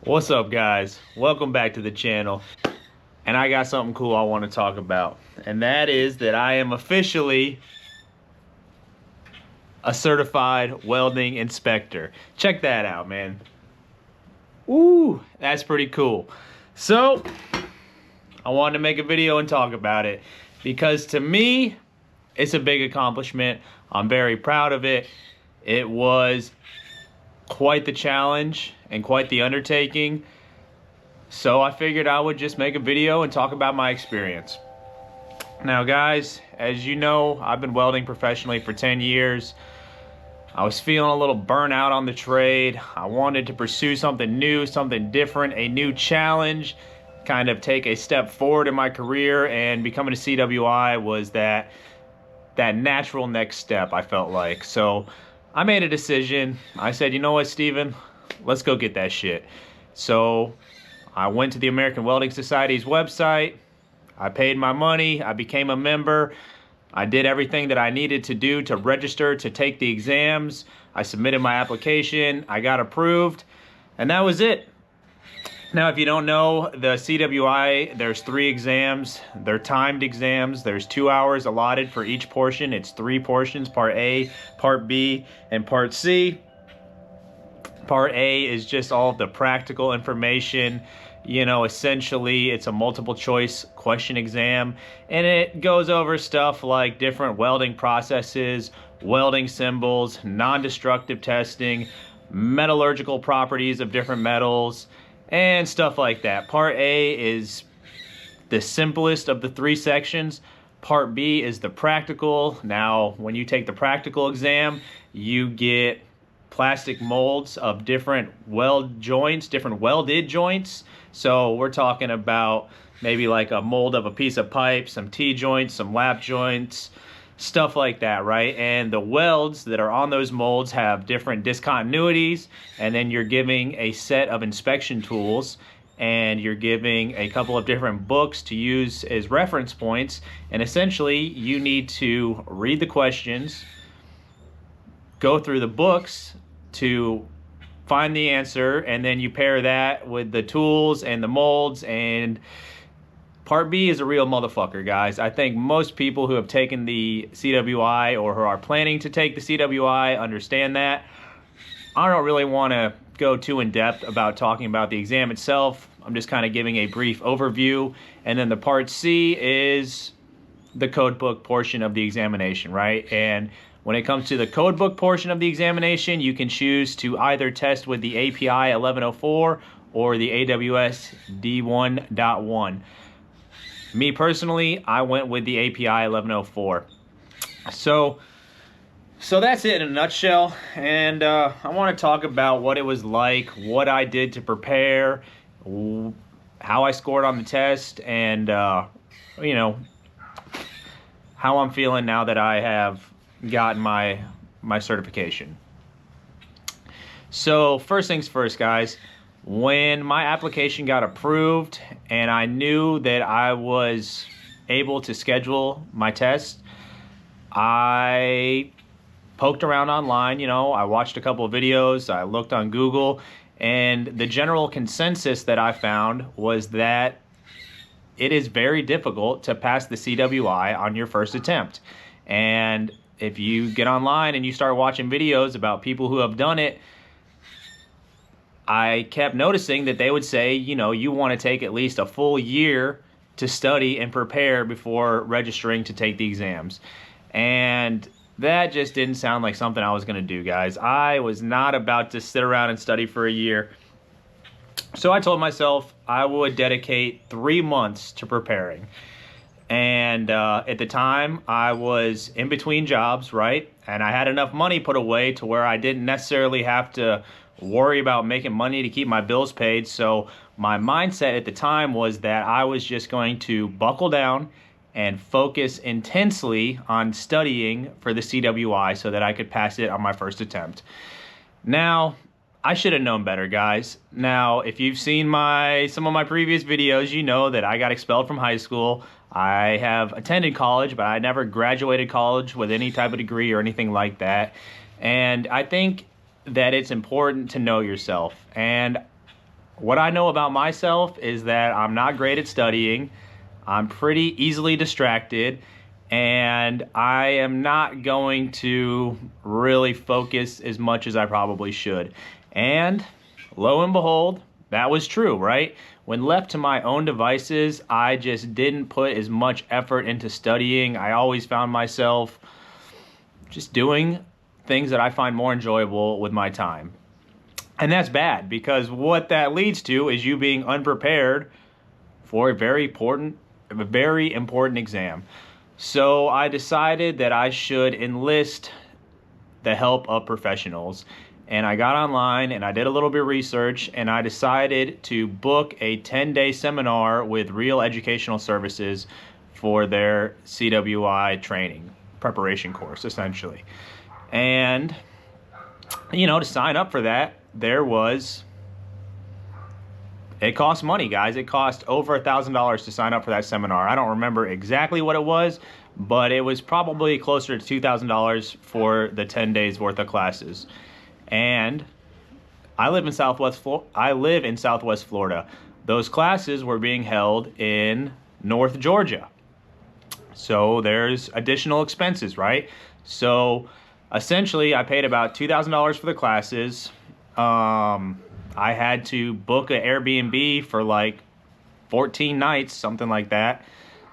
What's up, guys? Welcome back to the channel. And I got something cool I want to talk about, and that is that I am officially a certified welding inspector. Check that out, man. Ooh, that's pretty cool. So I wanted to make a video and talk about it because to me it's a big accomplishment. I'm very proud of it. It was quite the challenge and quite the undertaking. So I figured I would just make a video and talk about my experience. Now guys, as you know, I've been welding professionally for 10 years. I was feeling a little burnout on the trade. I wanted to pursue something new, something different, a new challenge, kind of take a step forward in my career, and becoming a CWI was that natural next step, I felt like. So I made a decision. I said, you know what, Steven, let's go get that shit. So I went to the American Welding Society's website. I paid my money. I became a member. I did everything that I needed to do to register to take the exams. I submitted my application. I got approved, and that was it. Now, if you don't know, the CWI, there's 3 exams. They're timed exams. There's 2 hours allotted for each portion. It's 3 portions, Part A, Part B, and Part C. Part A is just all of the practical information. You know, essentially, it's a multiple choice question exam, and it goes over stuff like different welding processes, welding symbols, non-destructive testing, metallurgical properties of different metals, and stuff like that. Part A is the simplest of the 3 sections. Part B is the practical. Now, when you take the practical exam, you get plastic molds of different weld joints, different welded joints. So we're talking about maybe like a mold of a piece of pipe, some T-joints, some lap joints, stuff like that, right? And the welds that are on those molds have different discontinuities, and then you're giving a set of inspection tools, and you're giving a couple of different books to use as reference points, and essentially you need to read the questions, go through the books to find the answer, and then you pair that with the tools and the molds. And Part B is a real motherfucker, guys. I think most people who have taken the CWI or who are planning to take the CWI understand that. I don't really want to go too in depth about talking about the exam itself. I'm just kind of giving a brief overview. And then the Part C is the code book portion of the examination, right? And when it comes to the code book portion of the examination, you can choose to either test with the API 1104 or the AWS D1.1. Me personally, I went with the API 1104. So that's it in a nutshell. And I want to talk about what it was like, what I did to prepare, how I scored on the test, and you know, how I'm feeling now that I have gotten my certification. So first things first, guys. When my application got approved and I knew that I was able to schedule my test, I poked around online. You know, I watched a couple of videos, I looked on Google, and the general consensus that I found was that it is very difficult to pass the CWI on your first attempt. And if you get online and you start watching videos about people who have done it, I kept noticing that they would say, you know, you want to take at least a full year to study and prepare before registering to take the exams. And that just didn't sound like something I was going to do, guys. I was not about to sit around and study for a year. So I told myself I would dedicate 3 months to preparing. And at the time, I was in between jobs, right? And I had enough money put away to where I didn't necessarily have to worry about making money to keep my bills paid. So my mindset at the time was that I was just going to buckle down and focus intensely on studying for the CWI so that I could pass it on my first attempt. Now, I should have known better, guys. Now, if you've seen some of my previous videos, you know that I got expelled from high school. I have attended college, but I never graduated college with any type of degree or anything like that. And I think that it's important to know yourself. And what I know about myself is that I'm not great at studying. I'm pretty easily distracted, and I am not going to really focus as much as I probably should. And lo and behold, that was true, right? When left to my own devices, I just didn't put as much effort into studying. I always found myself just doing things that I find more enjoyable with my time. And that's bad, because what that leads to is you being unprepared for a very important exam. So I decided that I should enlist the help of professionals. And I got online and I did a little bit of research, and I decided to book a 10-day seminar with Real Educational Services for their CWI training preparation course, essentially. And, you know, to sign up for that, it cost money, guys. It cost over $1,000 to sign up for that seminar. I don't remember exactly what it was, but it was probably closer to $2,000 for the 10 days worth of classes. And I live in Southwest Florida. Those classes were being held in North Georgia. So there's additional expenses, right? So essentially, I paid about $2,000 for the classes. I had to book an Airbnb for like 14 nights, something like that.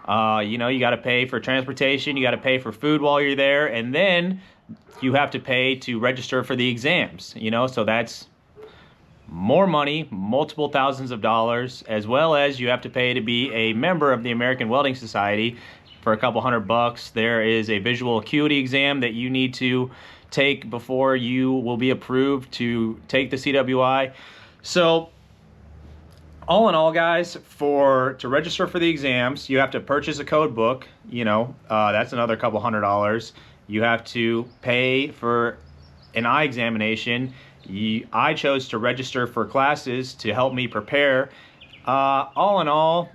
You know, you got to pay for transportation, you got to pay for food while you're there, and then you have to pay to register for the exams, you know, so that's more money, multiple thousands of dollars, as well as you have to pay to be a member of the American Welding Society for a couple $100. There is a visual acuity exam that you need to take before you will be approved to take the CWI. So all in all, guys, to register for the exams, you have to purchase a code book. You know, that's another couple $100. You have to pay for an eye examination. I chose to register for classes to help me prepare. All in all,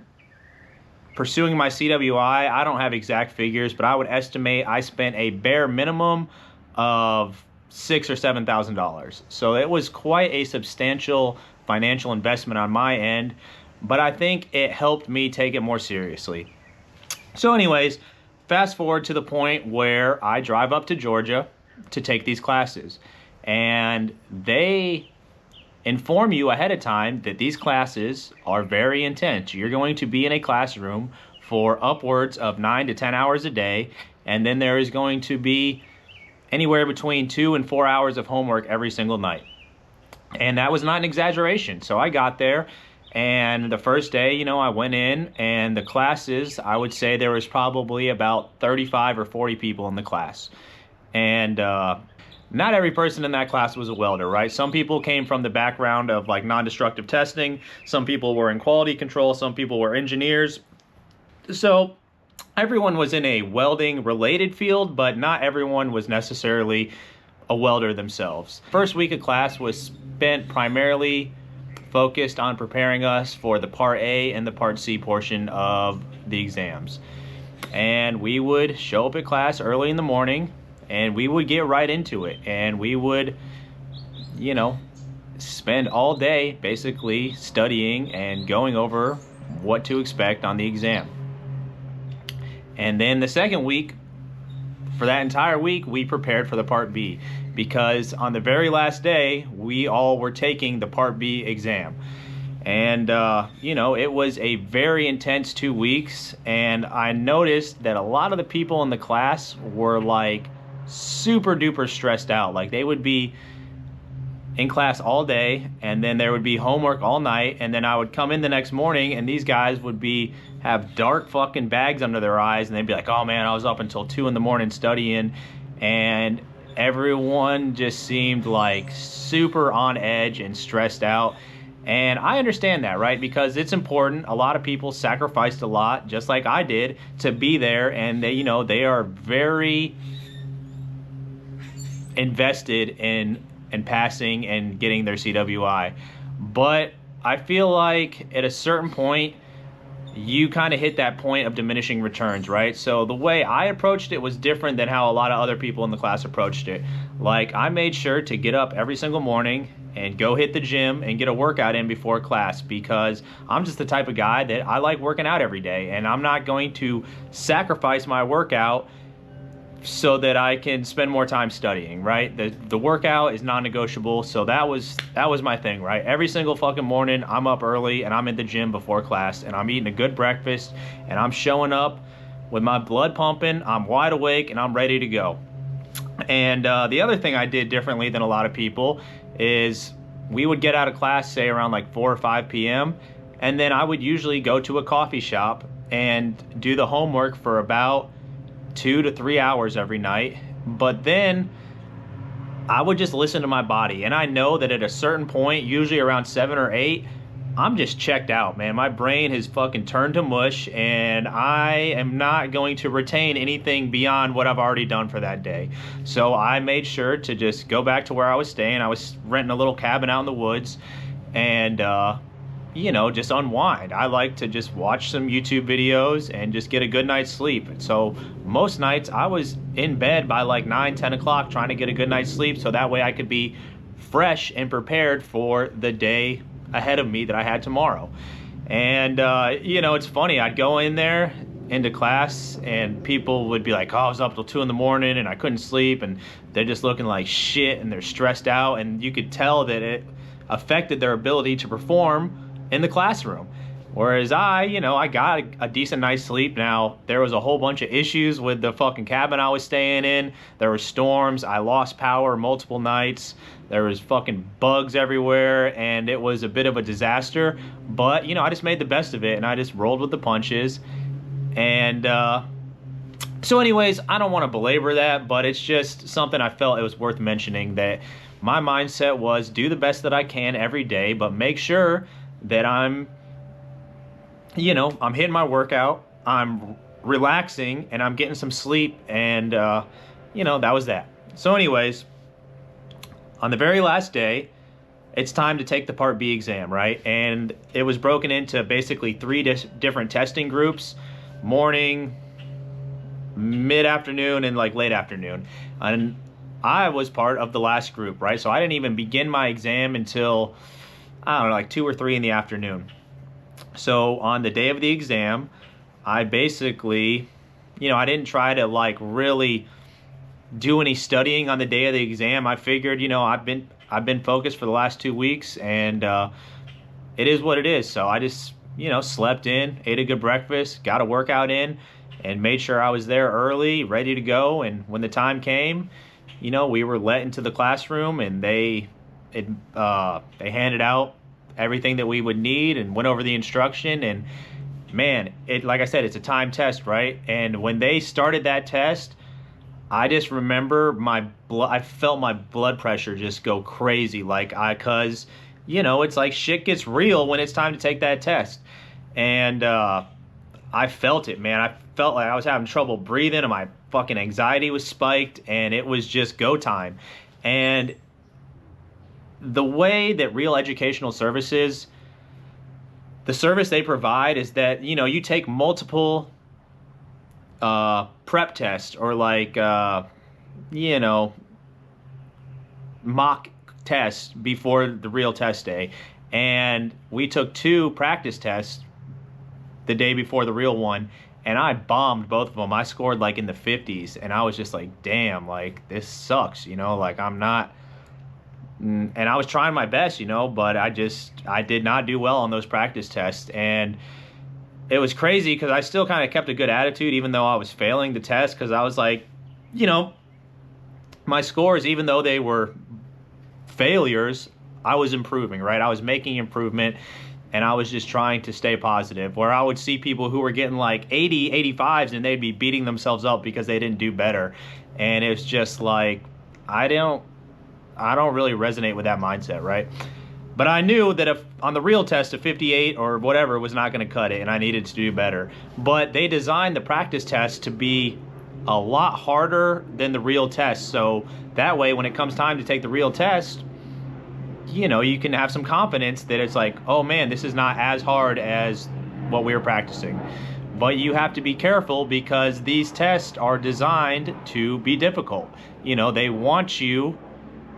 pursuing my CWI, I don't have exact figures, but I would estimate I spent a bare minimum of $6,000 or $7,000. So it was quite a substantial financial investment on my end, but I think it helped me take it more seriously. So anyways, fast forward to the point where I drive up to Georgia to take these classes, and they inform you ahead of time that these classes are very intense. You're going to be in a classroom for upwards of 9 to 10 hours a day, and then there is going to be anywhere between 2 and 4 hours of homework every single night. And that was not an exaggeration. So I got there, and the first day, you know, I went in, and the classes, I would say there was probably about 35 or 40 people in the class. And not every person in that class was a welder, right? Some people came from the background of like non-destructive testing. Some people were in quality control. Some people were engineers. So everyone was in a welding related field, but not everyone was necessarily a welder themselves. First week of class was spent primarily focused on preparing us for the Part A and the Part C portion of the exams. And we would show up at class early in the morning, and we would get right into it. And we would, you know, spend all day basically studying and going over what to expect on the exam. And then the second week, for that entire week, we prepared for the Part B, because on the very last day, we all were taking the Part B exam. And, you know, it was a very intense 2 weeks, and I noticed that a lot of the people in the class were like super duper stressed out. Like they would be in class all day, and then there would be homework all night, and then I would come in the next morning, and these guys would have dark fucking bags under their eyes, and they'd be like, oh man, I was up until 2 in the morning studying. And everyone just seemed like super on edge and stressed out. And I understand that, right? Because it's important. A lot of people sacrificed a lot, just like I did, to be there, and they, you know, they are very invested in passing and getting their CWI. But I feel like at a certain point, you kind of hit that point of diminishing returns, right? So the way I approached it was different than how a lot of other people in the class approached it. Like, I made sure to get up every single morning and go hit the gym and get a workout in before class, because I'm just the type of guy that I like working out every day, and I'm not going to sacrifice my workout so that I can spend more time studying, right? The workout is non-negotiable, so that was my thing, right? Every single fucking morning, I'm up early and I'm in the gym before class, and I'm eating a good breakfast, and I'm showing up with my blood pumping, I'm wide awake, and I'm ready to go. And the other thing I did differently than a lot of people is we would get out of class, say around like 4 or 5 p.m., and then I would usually go to a coffee shop and do the homework for about 2 to 3 hours every night. But then I would just listen to my body, and I know that at a certain point, usually around 7 or 8, I'm just checked out, man. My brain has fucking turned to mush, and I am not going to retain anything beyond what I've already done for that day. So I made sure to just go back to where I was staying. I was renting a little cabin out in the woods, and you know, just unwind. I like to just watch some YouTube videos and just get a good night's sleep. So most nights I was in bed by like 9, 10 o'clock trying to get a good night's sleep, so that way I could be fresh and prepared for the day ahead of me that I had tomorrow. And you know, it's funny, I'd go in there into class and people would be like, oh, I was up till 2 in the morning and I couldn't sleep, and they're just looking like shit and they're stressed out, and you could tell that it affected their ability to perform in the classroom. Whereas I got a decent night's sleep. Now, there was a whole bunch of issues with the fucking cabin I was staying in. There were storms, I lost power multiple nights, there was fucking bugs everywhere, and it was a bit of a disaster. But, you know, I just made the best of it, and I just rolled with the punches. And so anyways, I don't want to belabor that, but it's just something I felt it was worth mentioning, that my mindset was do the best that I can every day, but make sure that I'm hitting my workout, I'm relaxing, and I'm getting some sleep, and that was that. So anyways, on the very last day, it's time to take the Part B exam, right? And it was broken into basically 3 different testing groups: morning, mid-afternoon, and like late afternoon. And I was part of the last group, right? So I didn't even begin my exam until, I don't know, like 2 or 3 in the afternoon. So on the day of the exam, I basically, I didn't try to like really do any studying on the day of the exam. I figured, I've been focused for the last 2 weeks, and it is what it is. So I just, slept in, ate a good breakfast, got a workout in, and made sure I was there early, ready to go. And when the time came, we were let into the classroom, and they handed out everything that we would need and went over the instruction. And man, like I said, it's a time test, right? And when they started that test, I just remember I felt my blood pressure just go crazy, cause it's like shit gets real when it's time to take that test. And I felt it, man. I felt like I was having trouble breathing, and my fucking anxiety was spiked, and it was just go time. And the way that Real Educational Services, the service they provide is that, you take multiple prep tests, or like, mock tests before the real test day. And we took 2 practice tests the day before the real one, and I bombed both of them. I scored like in the 50s, and I was just like, damn, like this sucks, like I'm not. And I was trying my best, but I did not do well on those practice tests. And it was crazy because I still kind of kept a good attitude even though I was failing the test, because I was like, my scores, even though they were failures, I was improving, right? I was making improvement, and I was just trying to stay positive. Where I would see people who were getting like 80, 85s, and they'd be beating themselves up because they didn't do better. And it's just like, I don't really resonate with that mindset, right? But I knew that if on the real test, a 58 or whatever was not going to cut it, and I needed to do better. But they designed the practice test to be a lot harder than the real test. So that way, when it comes time to take the real test, you can have some confidence that it's like, oh man, this is not as hard as what we were practicing. But you have to be careful because these tests are designed to be difficult. You know, they want you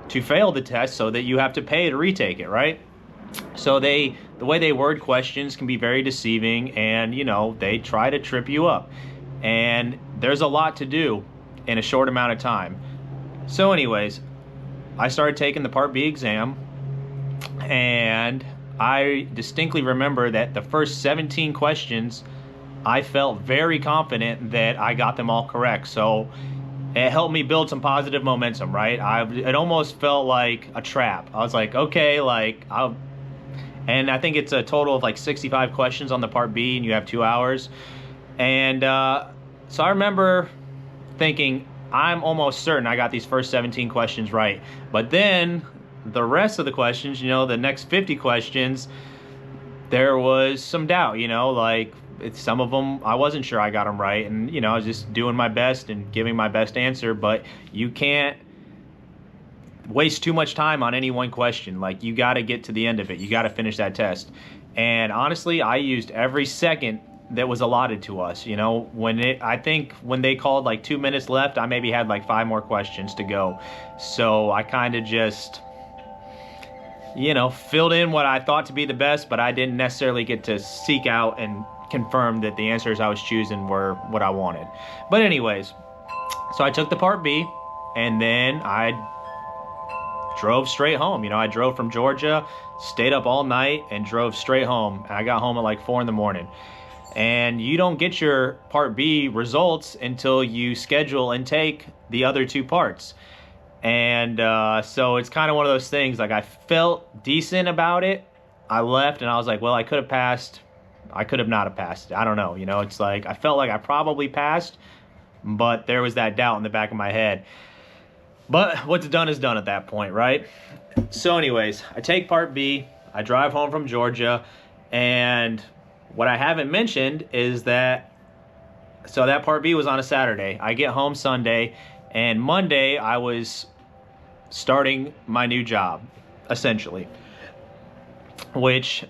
to fail the test so that you have to pay to retake it, right? So the way they word questions can be very deceiving, and you know, they try to trip you up. And there's a lot to do in a short amount of time. So anyways, I started taking the Part B exam, and I distinctly remember that the first 17 questions, I felt very confident that I got them all correct. So it helped me build some positive momentum, right? It almost felt like a trap. I was like, okay, and I think it's a total of like 65 questions on the Part B, and you have 2 hours. And so I remember thinking, I'm almost certain I got these first 17 questions right. But then the rest of the questions, you know, the next 50 questions, there was some doubt, you know, like some of them I wasn't sure I got them right. And, you know, I was just doing my best and giving my best answer. But you can't waste too much time on any one question. Like, you got to get to the end of it. You got to finish that test. And honestly, I used every second that was allotted to us. You know, I think when they called like 2 minutes left, I maybe had like 5 more questions to go. So I kind of just, you know, filled in what I thought to be the best, but I didn't necessarily get to seek out and confirm that the answers I was choosing were what I wanted. But anyways, so I took the Part B, and then I drove straight home. You know, I drove from Georgia, stayed up all night, and drove straight home. And I got home at like 4 in the morning. And you don't get your Part B results until you schedule and take the other 2 parts. And so it's kind of one of those things, like I felt decent about it. I left and I was like, well, I could have passed. I could have not have passed. I don't know. You know, it's like I felt like I probably passed, but there was that doubt in the back of my head. But what's done is done at that point, right? So anyways, I take Part B. I drive home from Georgia, and what I haven't mentioned is that, so that Part B was on a Saturday. I get home Sunday, and Monday I was starting my new job, essentially, which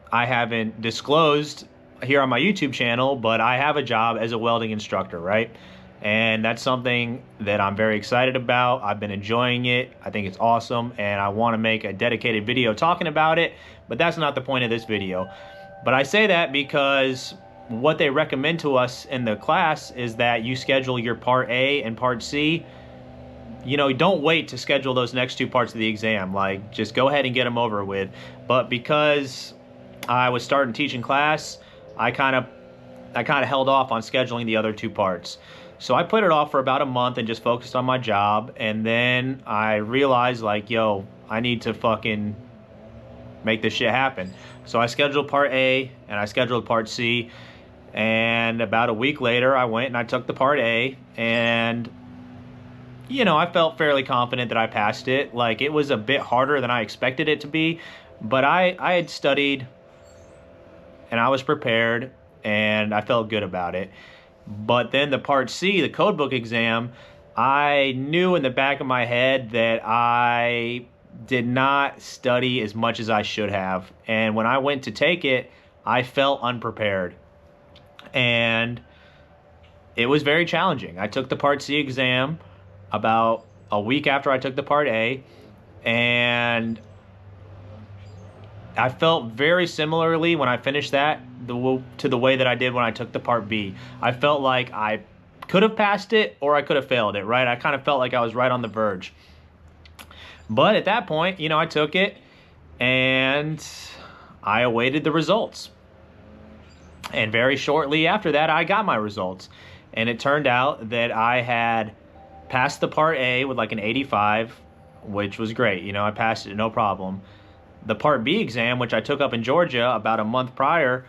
I haven't disclosed here on my YouTube channel, but I have a job as a welding instructor, right? And that's something that I'm very excited about. I've been enjoying it. I think it's awesome, and I want to make a dedicated video talking about it, but that's not the point of this video. But I say that because what they recommend to us in the class is that you schedule your Part A and Part C. You know, don't wait to schedule those next 2 parts of the exam. Like, just go ahead and get them over with. But because I was starting teaching class, I kind of held off on scheduling the other 2 parts. So I put it off for about a month and just focused on my job. And then I realized, like, yo, I need to fucking make this shit happen. So I scheduled Part A and I scheduled Part C. And about a week later, I went and I took the Part A, and you know, I felt fairly confident that I passed it. Like, it was a bit harder than I expected it to be, but I had studied and I was prepared and I felt good about it. But then the Part C, the codebook exam, I knew in the back of my head that I did not study as much as I should have. And when I went to take it, I felt unprepared. And it was very challenging. I took the Part C exam about a week after I took the Part A, and I felt very similarly when I finished that to the way that I did when I took the Part B. I felt like I could have passed it or I could have failed it, right? I kind of felt like I was right on the verge. But at that point, you know, I took it and I awaited the results. And very shortly after that, I got my results. And it turned out that I had passed the Part A with like an 85, which was great. You know, I passed it, no problem. The Part B exam, which I took up in Georgia about a month prior,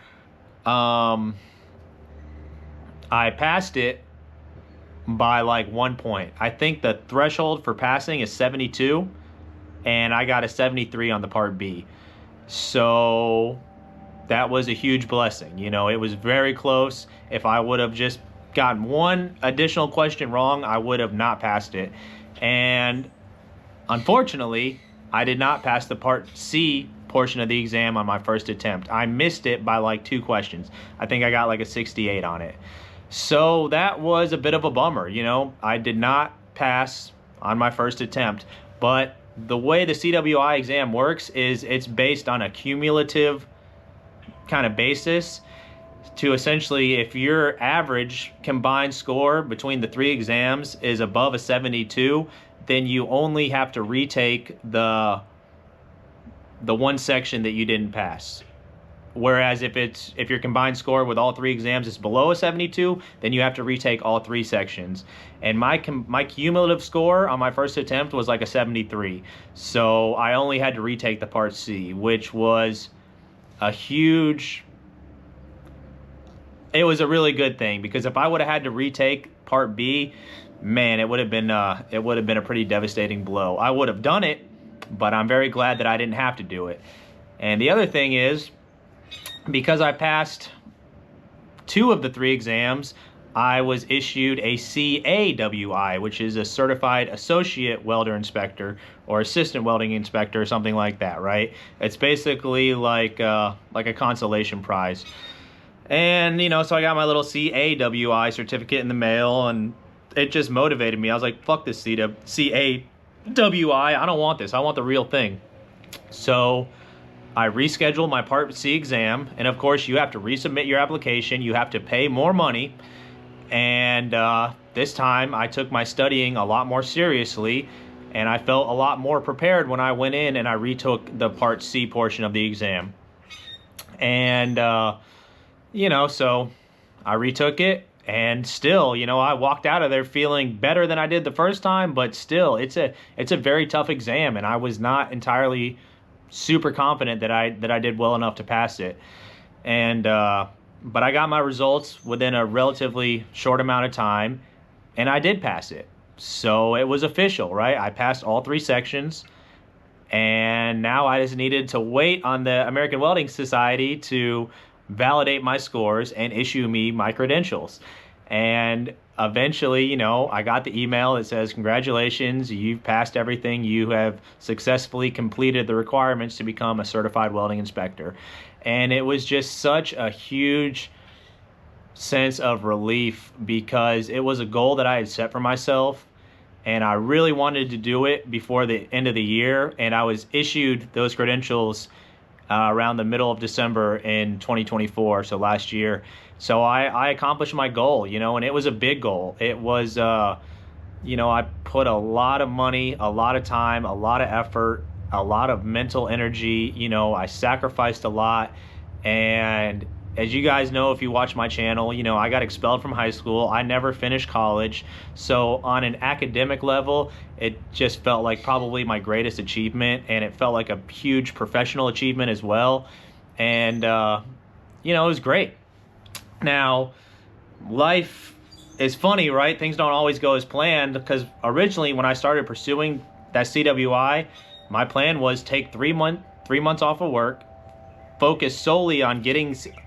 I passed it by like 1 point. I think the threshold for passing is 72, and I got a 73 on the Part B. So that was a huge blessing. You know, it was very close. If I would have just gotten one additional question wrong, I would have not passed it. And unfortunately, I did not pass the Part C portion of the exam on my first attempt. I missed it by like 2 questions. I think I got like a 68 on it. So that was a bit of a bummer, you know. I did not pass on my first attempt, but the way the CWI exam works is it's based on a cumulative kind of basis to essentially, if your average combined score between the 3 exams is above a 72, then you only have to retake the one section that you didn't pass. Whereas if your combined score with all 3 exams is below a 72, then you have to retake all 3 sections. And my cumulative score on my first attempt was like a 73. So I only had to retake the Part C, which was a huge... It was a really good thing, because if I would have had to retake Part B, man, it would have been a pretty devastating blow. I would have done it, but I'm very glad that I didn't have to do it. And the other thing is, because I passed 2 of the 3 exams, I was issued a CAWI, which is a Certified Associate Welder Inspector or Assistant Welding Inspector or something like that, right? It's basically like a consolation prize. And, you know, so I got my little CAWI certificate in the mail, and it just motivated me. I was like, fuck this CAWI. I don't want this. I want the real thing. So I rescheduled my Part C exam, and of course you have to resubmit your application. You have to pay more money. And this time I took my studying a lot more seriously, and I felt a lot more prepared when I went in and I retook the Part C portion of the exam. And you know, so I retook it, and still, you know, I walked out of there feeling better than I did the first time, but still, it's a very tough exam, and I was not entirely super confident that I did well enough to pass it. And but I got my results within a relatively short amount of time, and I did pass it. So it was official, right? I passed all 3 sections, and now I just needed to wait on the American Welding Society to validate my scores and issue me my credentials. And eventually, you know, I got the email that says, congratulations, you've passed everything. You have successfully completed the requirements to become a certified welding inspector. And it was just such a huge sense of relief, because it was a goal that I had set for myself, and I really wanted to do it before the end of the year. And I was issued those credentials around the middle of December in 2024, so last year. So I accomplished my goal, you know, and it was a big goal. It was, you know, I put a lot of money, a lot of time, a lot of effort, a lot of mental energy, you know, I sacrificed a lot. And as you guys know, if you watch my channel, you know, I got expelled from high school. I never finished college. So on an academic level, it just felt like probably my greatest achievement, and it felt like a huge professional achievement as well. And, you know, it was great. Now, life is funny, right? Things don't always go as planned, because originally when I started pursuing that CWI, my plan was take 3 months off of work, focus solely on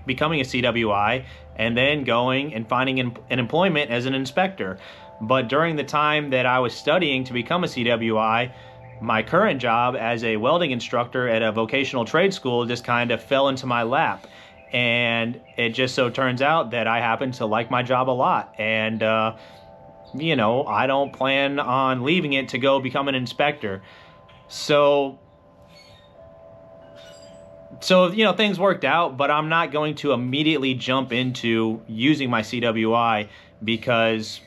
becoming a CWI, and then going and finding an employment as an inspector. But during the time that I was studying to become a CWI, my current job as a welding instructor at a vocational trade school just kind of fell into my lap. And it just so turns out that I happen to like my job a lot. And, you know, I don't plan on leaving it to go become an inspector. So, you know, things worked out, but I'm not going to immediately jump into using my CWI, because,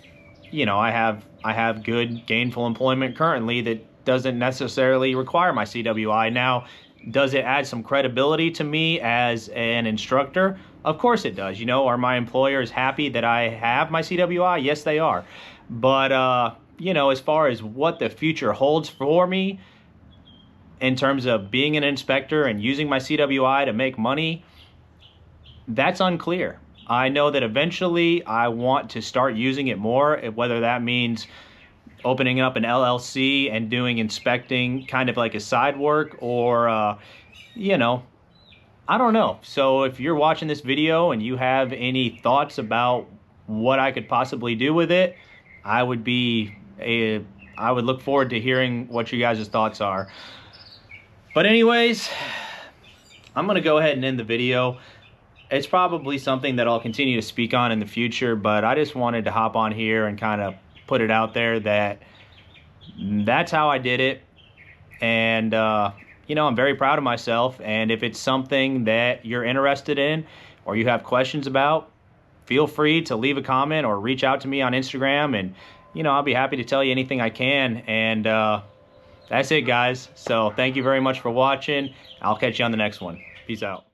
you know, I have good gainful employment currently that doesn't necessarily require my CWI. Now, does it add some credibility to me as an instructor? Of course it does. You know, are my employers happy that I have my CWI? Yes, they are. But, you know, as far as what the future holds for me in terms of being an inspector and using my CWI to make money, that's unclear. I know that eventually I want to start using it more, whether that means opening up an LLC and doing inspecting kind of like a side work, or, you know, I don't know. So if you're watching this video and you have any thoughts about what I could possibly do with it, I would look forward to hearing what you guys' thoughts are. But anyways, I'm going to go ahead and end the video. It's probably something that I'll continue to speak on in the future, but I just wanted to hop on here and kind of put it out there that that's how I did it. And, you know, I'm very proud of myself. And if it's something that you're interested in or you have questions about, feel free to leave a comment or reach out to me on Instagram. And, you know, I'll be happy to tell you anything I can. And that's it, guys. So thank you very much for watching. I'll catch you on the next one. Peace out.